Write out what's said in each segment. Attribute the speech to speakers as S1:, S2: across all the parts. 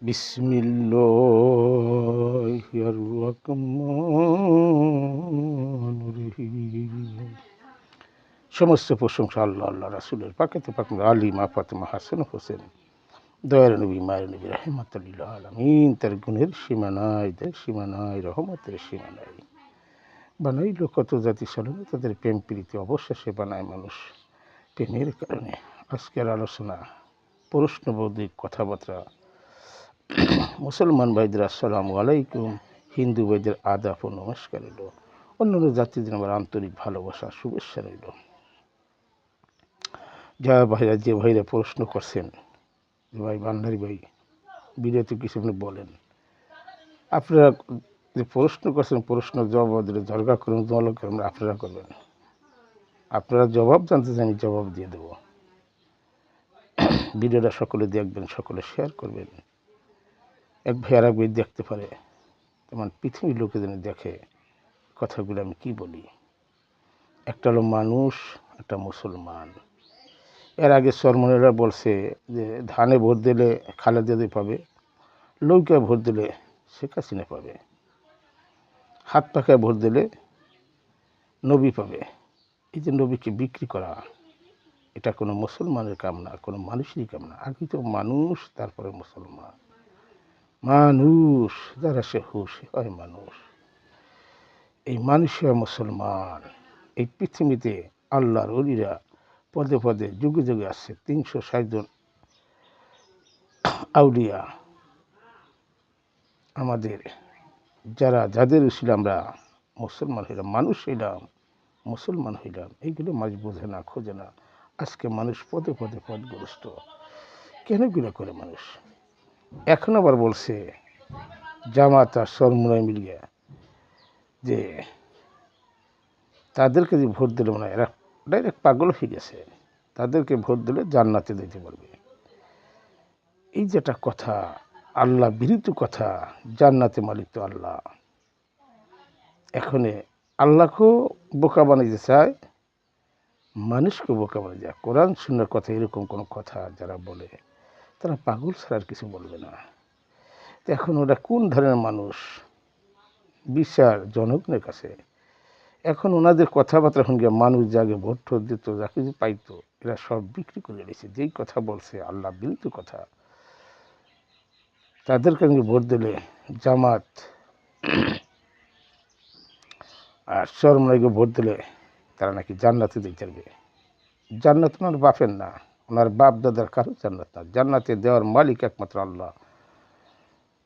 S1: বিসমিল্লাহির রহমানির রহিম। সমস্ত প্রশংসা আল্লাহ আল্লাহ রাসূলের পাকেতে পাক আলিমা ফাতেমা হাসান হোসেন দয়ার নবী মায়ের নবী রাহমাতুল লিল আলামিন। তার গুণের সীমা নাই, তার সীমা নাই, রহমতের সীমা নাই। বানাইল কত জাতি সালামে, তাদের প্রেম প্রীতি অবশেষে বানায় মানুষ প্রেমের কারণে। আজকের আলোচনা প্রশ্নবোধক কথাবার্তা। মুসলমান ভাইদের আসসালামু আলাইকুম, হিন্দু ভাইদের আদাব ও নমস্কার রইল, অন্যান্য জাতিদের আমার আন্তরিক ভালোবাসা শুভেচ্ছা রইল। যা ভাইরা যে ভাইরা প্রশ্ন করছেন, ভাই ভান্ডারি ভাই বিরতি কিছু বলেন, আপনারা যে প্রশ্ন করছেন প্রশ্ন জবাব দিলে দরকার করুন, দল করুন, আপনারা করবেন। আপনারা জবাব জানতে চান, জবাব দিয়ে দেব। ভিডিওটা সকলে দেখবেন, সকলে শেয়ার করবেন। এক ভাই আর এক ভাই দেখতে পারে, তেমন পৃথিবীর লোকে যেন দেখে কথাগুলো আমি কি বলি। একটা হলো মানুষ, একটা মুসলমান। এর আগে সরমনেরা বলছে যে ধানে ভোট দিলে খালেদা জিয়া পাবে, নৌকায় ভোট দিলে শেখ হাসিনা পাবে, হাত পাখায় ভোট দিলে নবী পাবে। এই যে নবীকে বিক্রি করা, এটা কোনো মুসলমানের কাম না, কোনো মানুষেরই কাম না। আগে তো মানুষ, তারপরে মুসলমান। মানুষ যারা সে হুশ হয় মানুষ, এই মানুষের মুসলমান। এই পৃথিবীতে আল্লাহর ওলিরা পদে পদে যুগে যুগে আসছে। 360 জন আউলিয়া আমাদের, যাদের ছিল আমরা মুসলমান হইলাম, মানুষ হইলাম, মুসলমান হইলাম। এইগুলো মানুষ বোঝে না, খোঁজে না। আজকে মানুষ পদে পদে পদগ্রস্ত। কেন গুলো করে মানুষ? এখন আবার বলছে জামাত আর সরমুনায় মিলিয়ে যে তাদেরকে যে ভোট দিলে মনে হয় এরা ডাইরেক্ট পাগল হয়ে গেছে, তাদেরকে ভোট দিলে জান্নাতে দিতে পারবে। এই যেটা কথা, আল্লাহ বিরুদ্ধ কথা। জান্নাতে মালিক তো আল্লাহ। এখন আল্লাহকেও বোকা বানাইতে চায়, মানুষকে বোকা বানিয়ে যায়। কোরআন সুন্নাহর কথা, এরকম কোনো কথা যারা বলে তারা পাগল ছাড়া আর কিছু বলবে না। এখন ওরা কোন ধরনের মানুষ? বিচার জনগণের কাছে। এখন ওনাদের কথাবার্তা সঙ্গে মানুষ যাকে ভোট ঠোট দিত, যা কিছু পাইতো, এরা সব বিক্রি করে দিয়েছে। যেই কথা বলছে আল্লাহ বিরুদ্ধ কথা, তাদেরকে ভোট দিলে জামাত আর চরমনাইকে ভোট দিলে তারা নাকি জান্নাতে দিতে পারবে। জান্নাত ওনার বাপের না, ওনার বাপ দাদার কারো জান্নাত না। জান্নাতে দেওয়ার মালিক একমাত্র আল্লাহ।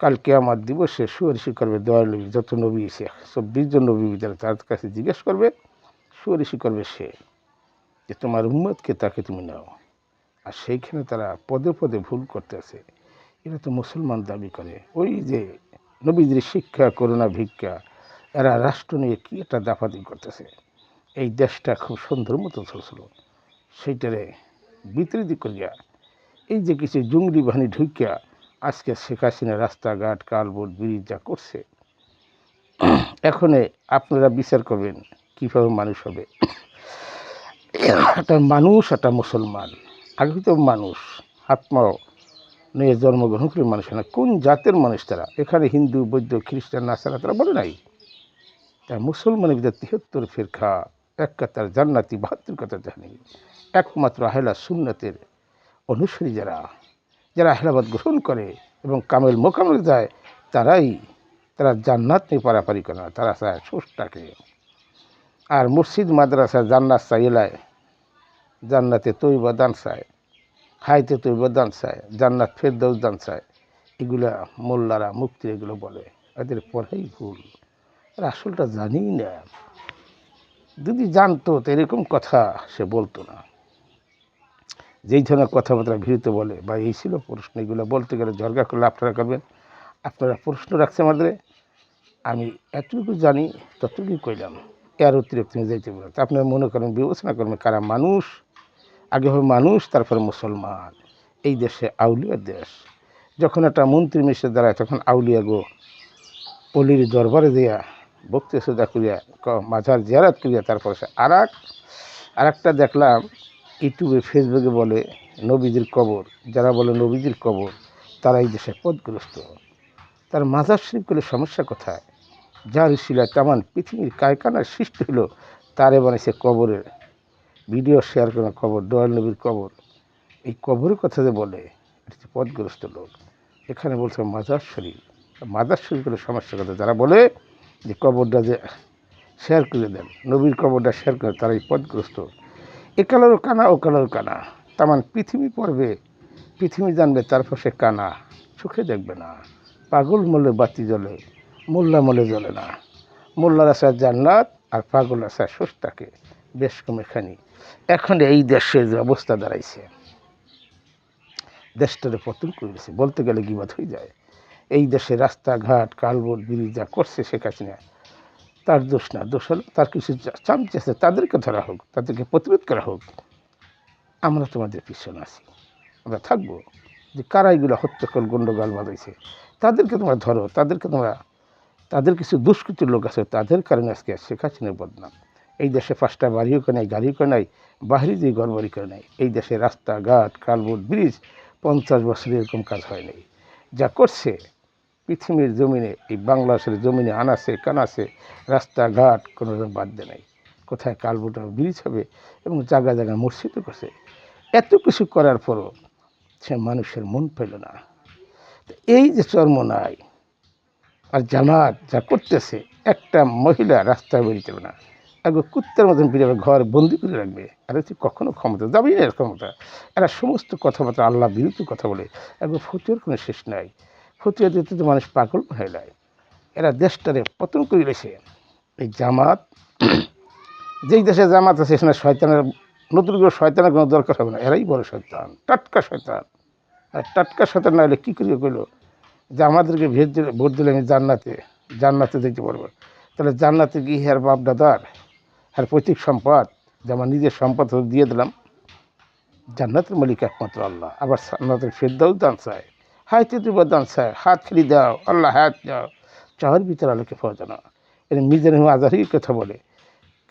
S1: কাল কিয়ামত দিবসে সুয়ারিশি করবে দয়ার নবী, যত নবী এসে 24 জন নবী যারা, তার কাছে জিজ্ঞেস করবে, সুয়ারিশি করবে সে যে তোমার উম্মতকে, তাকে তুমি নাও। আর সেইখানে তারা পদে পদে ভুল করতেছে। এরা তো মুসলমান দাবি করে। ওই যে নবীদের শিক্ষা, করুণা, ভিক্ষা, এরা রাষ্ট্র নিয়ে কি একটা দাফাতি করতেছে। এই দেশটা খুব সুন্দর মতো চলছিল, সেইটারে বিতরিত করিয়া এই যে কিছু জঙ্গলি বাহিনী ঢুকিয়া আজকে শেখ হাসিনা রাস্তাঘাট, কালবোর্ড, ব্রিজ যা করছে, এখন আপনারা বিচার করবেন কীভাবে মানুষ হবে। একটা মানুষ, একটা মুসলমান। আগে তো মানুষ আত্মা নিয়ে জন্মগ্রহণ করে মানুষ না। কোন জাতের মানুষ তারা? এখানে হিন্দু, বৌদ্ধ, খ্রিস্টান, নাসারা তারা বলে নাই। তার মুসলমানের ভিতরে 73 ফিরকা, এক কাতার জান্নাতি, 72 কাতার জাহান্নামী। একমাত্র আহলে সুন্নাতের অনুসারী যারা আহলাবাদ গ্রহণ করে এবং কামেল মোকামেল যায়, তারা জান্নাত নিয়ে পারাপারি করে না, তারা চায় স্রষ্টাকে। আর মসজিদ মাদ্রাসা জান্নাত চাই, এলায় জান্নাতে তৈবা দান চায়, হাইতে তৈবা দান চায়, জান্নাত ফেরদৌস দান চায়। এগুলা মোল্লারা, মুক্তি এগুলো বলে, এদের পড়াই ভুল। এরা আসলটা জানি না। যদি জানতো তো এরকম কথা সে বলতো না। যেই ধরনের কথাবার্তা ভিড়তে বলে বা এই ছিল প্রশ্ন, এগুলো বলতে গেলে ঝরগা করলে আপনারা করবেন। আপনারা প্রশ্ন রাখছে আমাদের, আমি এতটুকু জানি ততটুকুই কইলাম, এর অতিরিক্ত যাইতে পারে। তা আপনারা মনে করেন, বিবেচনা করবেন কারা মানুষ। আগে হবে মানুষ, তারপরে মুসলমান। এই দেশে আউলিয়ার দেশ। যখন একটা মন্ত্রী মিশে দাঁড়ায়, তখন আউলিয়া গো পল্লীর দরবারে দেয়া বক্তৃতা সোজা করিয়া মাঝার জিয়ারাত করিয়া তারপরে সে আর একটা দেখলাম ইউটিউবে, ফেসবুকে বলে নবীজির কবর। যারা বলে নবীজির কবর, তারা এই দেশে পদগ্রস্ত। তার মাজার শরীফ করলে সমস্যা কোথায়? যার শিলায় তামান পৃথিবীর কায়কানার সৃষ্টি হলো, তারে বানাইছে কবরের ভিডিও শেয়ার করা কবর, দয়াল নবীর কবর। এই কবরের কথা যে বলে, এটা হচ্ছে পদগ্রস্ত লোক। এখানে বলছে মাজার শরীফ। মাজার শরীফ করলে সমস্যা কথা, যারা বলে যে কবরটা যে শেয়ার করে দেন, নবীর কবরটা শেয়ার করে, তারাই পদগ্রস্ত। একালেরও কানা ও কালেরও কানা, তামান পৃথিবী পড়বে, পৃথিবী জানবে, তারপর সে কানা, চোখে দেখবে না। পাগল মলে বাতি জ্বলে, মোল্লা মলে জ্বলে না। মোল্লার আশায় জান্নাত আর পাগল আশায় সুস্তাকে বেশ কমেখানি। এখন এই দেশের যে অবস্থা দাঁড়াইছে, দেশটারে পতন করেছে বলতে গেলে গিবাদ হয়ে যায়। এই দেশে রাস্তাঘাট কালবোর্ড ব্রিজ যা করছে শেখ হাসিনা, তার দোষ না, দোষ হলো তার কিছু চামচে আছে, তাদেরকে ধরা হোক, তাদেরকে প্রতিরোধ করা হোক। আমরা তোমাদের পিছনে আছি, আমরা থাকবো। যে কারা এগুলো হত্যকল গণ্ডগোল বাঁধাইছে, তাদেরকে তোমরা ধরো, তাদের কিছু দুষ্কৃতির লোক আছে, তাদের কারণে আজকে শেখ হাসিনার বদনাম। এই দেশে 5টা বাড়িও করে নাই, গাড়িও করে নাই, বাহিরে দিয়ে ঘরবাড়ি করে নাই। এই দেশে রাস্তাঘাট কালবোর্ড ব্রিজ 50 বছরে এরকম কাজ হয় নাই। যা করছে পৃথিবীর জমিনে, এই বাংলাদেশের জমিনে আনাছে কানাছে রাস্তাঘাট কোনো বাদ দেয় নাই। কোথায় কালবোর্ড ব্রিজ হবে এবং জায়গায় জায়গায় মসজিদও করছে। এত কিছু করার পরও সে মানুষের মন পেল না। এই যে চর্মনাই আর জামাত যা করতেছে, একটা মহিলা রাস্তায় বেরিয়ে যাবে না, একবার কুত্তার মতন বেরিয়ে ঘর বন্দি করে রাখবে। আর হচ্ছে কখনো ক্ষমতা যাবেই না, এর ক্ষমতা। এরা সমস্ত কথাবার্তা আল্লাহ বিরুদ্ধে কথা বলে, একবার ফতুয়ার কোনো শেষ নাই। ফতুয়া দিতে তো মানুষ পাগল হয়ে যায়। এরা দেশটারে পতন করে রয়েছে এই জামাত। যেই দেশে জামাত আছে সেখানে শয়তানের, নতুন করে শয়তানের কোনো দরকার হবে না, এরাই বড় শয়তান, টাটকা শয়তান। আর টাটকা শয়তান না হলে কী করিয়ে কইলো যে আমাদেরকে ভোট দিলে আমি জান্নাতে যেতে পারবো। তাহলে জান্নাতে গিয়ে হ্যার বাপ দাদার হ্যার পৈতৃক সম্পদ যে আমার নিজের সম্পদ দিয়ে দিলাম। জান্নাতের মালিক একমাত্র আল্লাহ। আবার জান্নাতের ফেরদাউস দান চায়, হায়াতে দুবার দান চায়, হাত খেলি দাও আল্লাহ, হায়াত দাও, চাওয়ার ভিতরে আলোকে পাওয়া যায় না। এটা নিজের আজারির কথা বলে,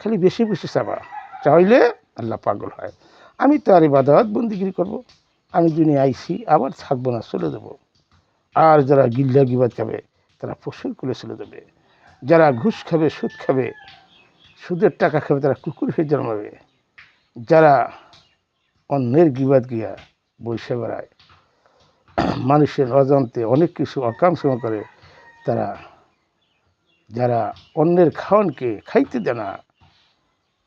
S1: খালি বেশি বেশি চাবা, চাইলে আল্লাহ পাগল হয়। আমি তো আর ইবাদত বন্দিগিরি করবো, আমি দুনিয়া আইসি, আবার থাকবো না, চলে যাবো। আর যারা গিল্লা গিবাদ খাবে তারা পশুর কোলে চলে যাবে। যারা ঘুষ খাবে, সুদ খাবে, সুদের টাকা খাবে, তারা কুকুর হয়ে জন্মাবে। যারা অন্যের গিবাদ গিয়া বসে বেড়ায়, মানুষের অজান্তে অনেক কিছু অকামসম করে, তারা যারা অন্যের খাওয়ানকে খাইতে দেয় না,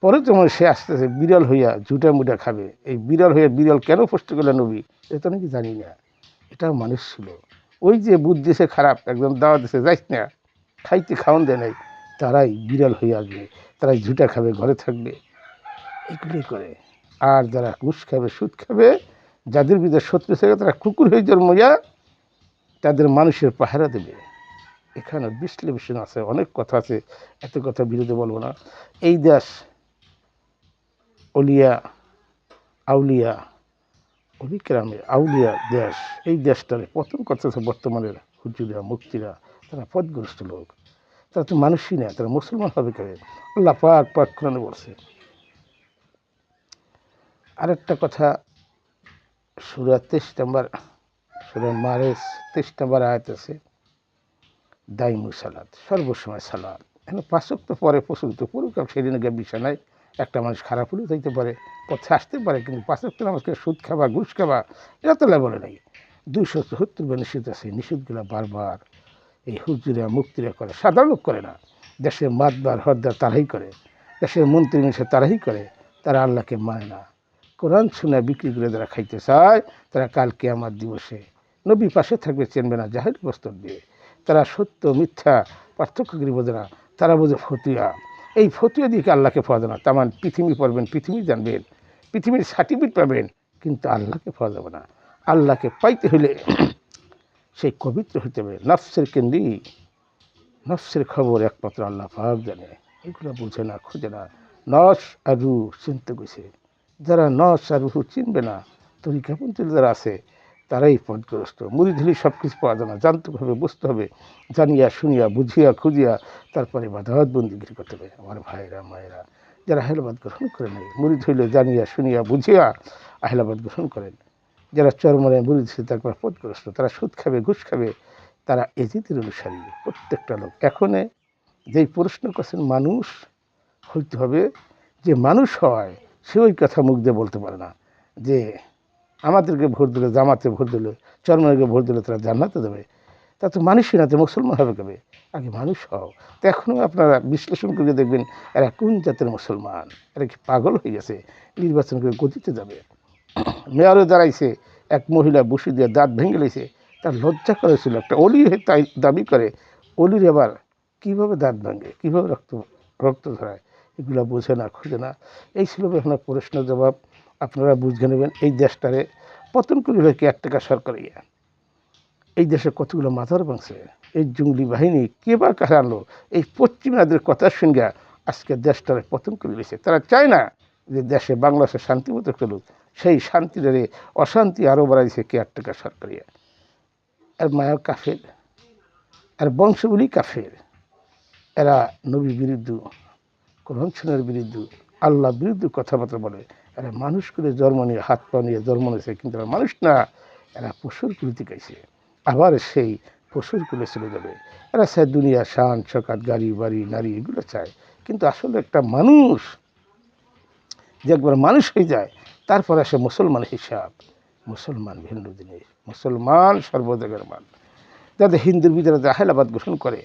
S1: পরে তোমার সে আস্তে আস্তে বিড়াল হইয়া ঝুটা মুটা খাবে। এই বিড়াল হইয়া বিড়াল কেন পোষ্ট করলে নবী, এটা তো নাকি জানি না। এটাও মানুষ ছিল। ওই যে বুধ দেশে খারাপ, একদম দাওয়া দেশে যাইস না, খাইতে খাওয়ান দেয় নাই, তারাই বিড়াল হয়ে আসবে, তারাই ঝুটা খাবে, ঘরে থাকবে, এগুলি করে। আর যারা ঘুষ খাবে, সুদ খাবে, যাদের ভিতরে শত্রু থাকে, তারা কুকুর হয়ে জন্মইয়া তাদের মানুষের পাহারা দেবে। এখানে বিশ্লেষণ আছে, অনেক কথা আছে, এত কথা বিরোধে বলবো না। এই দেশ অলিয়া আউলিয়া অভিক্রামের আউলিয়া দেশ। এই দেশটার প্রথম কথা হচ্ছে বর্তমানের হুজুরা মুক্তিরা, তারা পদগ্রস্ত লোক, তারা তো মানুষই না, তারা মুসলমান হবে কেন? আল্লাহ পাক পাক কোরআনে বলছে। আরেকটা কথা, সূরা 23 নম্বর, সূরা মারেজ 23 নম্বর আয়াত আছে, দাইমু সালাত, সর্বসময় সালাত। এখানে 5 ওয়াক্ত পরে প্রচলিত পুরোকাল সেদিনে গিয়ে বিছানায় একটা মানুষ খারাপ হলেও যাইতে পারে, পথে আসতে পারে, কিন্তু 5 ওয়াক্ত নামাজকে সুদ খাবা ঘুষ খাবা এটা তো বলে নাই। 270 নিষেধ আছে, নিষেধগুলো বারবার এই হুজুরা মুক্তিরা করে, সাধারণ লোক করে না। দেশের মাতবার হরদার তারাই করে, দেশের মন্ত্রী মিশে তারাই করে, তারা আল্লাহকে মানে না। কোরআন শুনে বিক্রি করে যারা খাইতে চায়, তারা কাল কিয়ামত দিবসে নবী পাশে থাকবে, চিনবে না, জাহেল বস্তর দিয়ে। তারা সত্য মিথ্যা পার্থক্যগিরি বোঝে না, তারা বোঝে ফতুয়া। এই ফতুয়া দিয়ে আল্লাহকে পাওয়া যাবে না। তামান পৃথিবী পড়বেন, পৃথিবী জানবেন, পৃথিবীর সার্টিফিকেট পাবেন, কিন্তু আল্লাহকে পাওয়া যাবে না। আল্লাহকে পাইতে হলে সেই পবিত্র হইতে হবে। নফসের কেন্দ্রি, নফসের খবর একমাত্র আল্লাহ পাক জানে। এগুলো বুঝে না, খুঁজে না। নস আর রুহ চিনতে গেছে, যারা নস আর রুহ চিনবে না, তরিকাপন্থী যারা আছে, তারাই পদগ্রস্ত। মুড়ি ধুলি সব কিছু পাওয়া যায় না, জানতে হবে, বুঝতে হবে, জানিয়া শুনিয়া বুঝিয়া খুঁজিয়া তারপরে বাধাত বন্দিগিরি করতে হবে। আমার ভাইরা মায়েরা যারা আহলাবাদ গ্রহণ করে নেই, মুড়ি ধুইলে জানিয়া শুনিয়া বুঝিয়া আহলাবাদ গ্রহণ করেন, যারা চরমনে বলেছে তারপর পথগ্রস্ত, তারা সুদ খাবে, ঘুষ খাবে, তারা এজিদের অনুসারী প্রত্যেকটা লোক। এখন যেই প্রশ্ন করছেন মানুষ হইতে হবে, যে মানুষ হয় সে ওই কথা মুখ দিয়ে বলতে পারে না যে আমাদেরকে ভোট দিলে, জামাতে ভোট দিলে, চরমনেকে ভোট দিলে তারা জান্নাতে দেবে। তা তো মানুষই না, তো মুসলমান হবে কবে? আগে মানুষ হও। তো এখনও আপনারা বিশ্লেষণ করে দেখবেন এরা কোন জাতের মুসলমান, এরা কি পাগল হয়ে গেছে? নির্বাচন করে গতিতে যাবে। মেয়রে দাঁড়াইছে এক মহিলা বসি দিয়ে দাঁত ভেঙে লেছে, তার লজ্জা করেছিল। একটা অলি তাই দাবি করে, অলির আবার কীভাবে দাঁত ভাঙে, কীভাবে রক্ত ধরায়, এগুলো বোঝে না, খোঁজে না। এই ছিল আপনার প্রশ্ন জবাব, আপনারা বুঝে নেবেন। এই দেশটারে পতন করে হলে কেয়ারটেকার সরকার এই দেশে কতগুলো মাথার ভাঙছে, এই জঙ্গলি বাহিনী কে বা কারা আনলো, এই পশ্চিমাদের কথা শুনে আজকে দেশটারে পতন করে দিয়েছে। তারা চায় না যে দেশে বাংলাদেশে শান্তি মতো চলুক, সেই শান্তিটারে অশান্তি আরও বাড়াইছে কেয়ারটেকার সরকার। আর মায়া কাফের, আর বংশগুলি কাফের। এরা নবী বিরুদ্ধ, কোরআন সুন্নাহর বিরুদ্ধ, আল্লাহ বিরুদ্ধ কথাবার্তা বলে। এরা মানুষ করে জন্ম নিয়ে, হাত পা নিয়ে জন্ম নিয়েছে, কিন্তু এরা মানুষ না, এরা পশুর কুলিতে গাইছে, আবার সেই পশুর কুলে চলে যাবে। এরা চায় দুনিয়া, শান শকাত, গাড়ি বাড়ি, নারী, এগুলো চায়। কিন্তু আসলে একটা মানুষ যে একবার মানুষ হয়ে যায়, তারপর আসে মুসলমান হিসাব। মুসলমান ভিন্ন জিনিস, মুসলমান সর্বজাগের মান। যাদের হিন্দুর ভিতরে জাহেলাবাদ গঠন করে,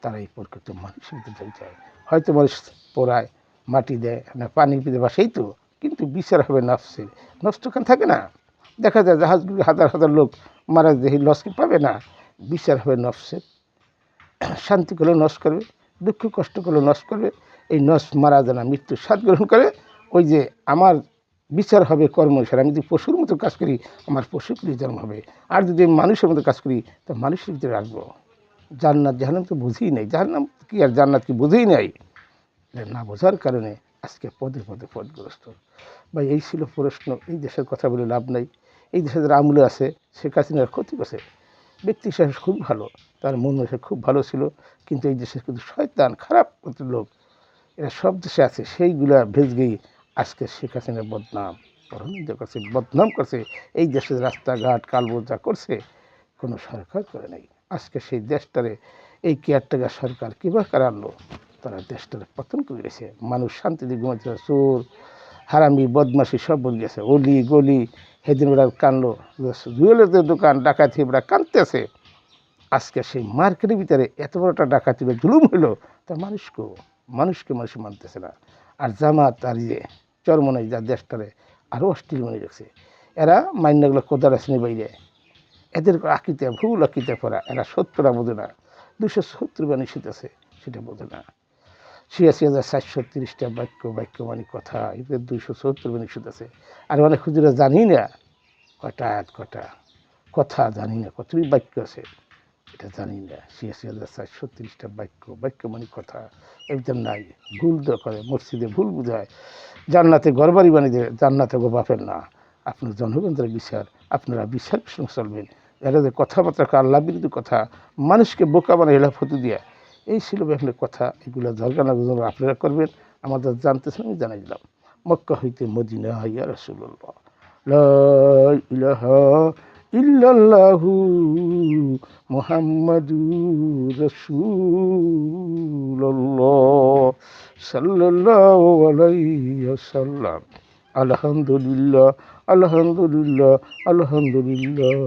S1: তারা এই প্রকৃত মানুষের ভিতরে যায়। হয়তো মানুষ পোড়ায়, মাটি দেয় না, পানি পিতে বা সেই তো, কিন্তু বিচার হবে নফসের। নষ্টখান থাকে না, দেখা যায় জাহাজগুলো হাজার হাজার লোক মারা দেহি লস কি পাবে না, বিচার হবে নফসের। শান্তি করলেও নষ্ট করবে, দুঃখ কষ্ট করলেও নষ্ট করবে। এই নস মারা যায় না, মৃত্যুর স্বাদ গ্রহণ করে। ওই যে আমার বিচার হবে কর্ম হিসাবে, আমি যদি পশুর মতো কাজ করি আমার পশুকুলি জন্ম হবে, আর যদি মানুষের মতো কাজ করি তা মানুষের ভিতরে আসবো। জান্নাত জাহান্নাম তো বুঝেই নাই, জাহান্নাম কি আর জান্নাত কি বুঝেই নাই। না বোঝার কারণে আজকে পদে পদে পদগ্রস্ত। বা এই ছিল প্রশ্ন। এই দেশের কথা বলে লাভ নাই। এই দেশে যারা আমলে আছে, শেখ হাসিনার ক্ষতি করছে। ব্যক্তি হিসাবে খুব ভালো, তার মন মেশে খুব ভালো ছিল, কিন্তু এই দেশের কিন্তু শয়তান খারাপ লোক এরা সব দেশে আছে, সেইগুলা ভেজগেই আজকে শেখ হাসিনার বদনাম পরনিন্দা করছে, বদনাম করছে। এই দেশের রাস্তাঘাট কালবোজা করছে, কোনো সরকার করে নাই। আজকে সেই দেশটারে এই কেয়ারটেকার সরকার কীভাবে কারা আনলো, তারা দেশটারে পতন করে গেছে। মানুষ শান্তিতে ঘুমাচ্ছে, চোর হারামি বদমাশি সব বলে গেছে, অলি গলি। সেদিন ওরা কানলো, জুয়েলার্সের দোকান ডাকাতি, ওরা কাঁদতেছে। আজকে সেই মার্কেটের ভিতরে এত বড় একটা ডাকাতি জুলুম হইলো, তা মানুষকে মানুষ মানতেছে না। আর জামাত আর ইয়ে চরমনাই যা দেশটারে আরও অস্থির মনে রাখছে। এরা মান্যগুলো কোদার আসেনি বাইরে, এদের আঁকিতে ভুল আঁকিতে পড়া, এরা সত্যটা বোঝে না। 270 বা নিষেধ আছে, সেটা বোঝে না। 86,430টা বাক্য মানে কথা, এদের 270 বা নিষেধ আছে। আর অনেক হুজুরা জানি না কটা আয়াত, কটা কথা জানি না, কতই বাক্য আছে এটা জানি না। 86,430টা বাক্য মানে কথা একদম নাই। ভুল করে, মসজিদে ভুল বুঝায়, জান্নাতে ঘরবাড়ি বানিয়ে দেয়, জান্নাতে গো বাপের না। আপনার জনগণের বিচার, আপনারা বিচার সঙ্গে চলবেন। এরা যে কথাবার্তা আল্লাহ বিরুদ্ধে কথা, মানুষকে বোকা বানায় হেলাফতি দিয়া, এই ছিল ব্যাপারের কথা। এগুলো দরকার না আপনারা করবেন, আমাদের জানতেছেন, আমি জানাই দিলাম। মক্কা হইতে মদিনা ইয়া রাসূলুল্লাহ, লা ইলাহা ইল্লাল্লাহু মুহাম্মাদুর রাসূলুল্লাহ সাল্লাল্লাহু আলাইহি ওয়াসাল্লাম। আলহামদুলিল্লাহ, আলহামদুলিল্লাহ, আলহামদুলিল্লাহ।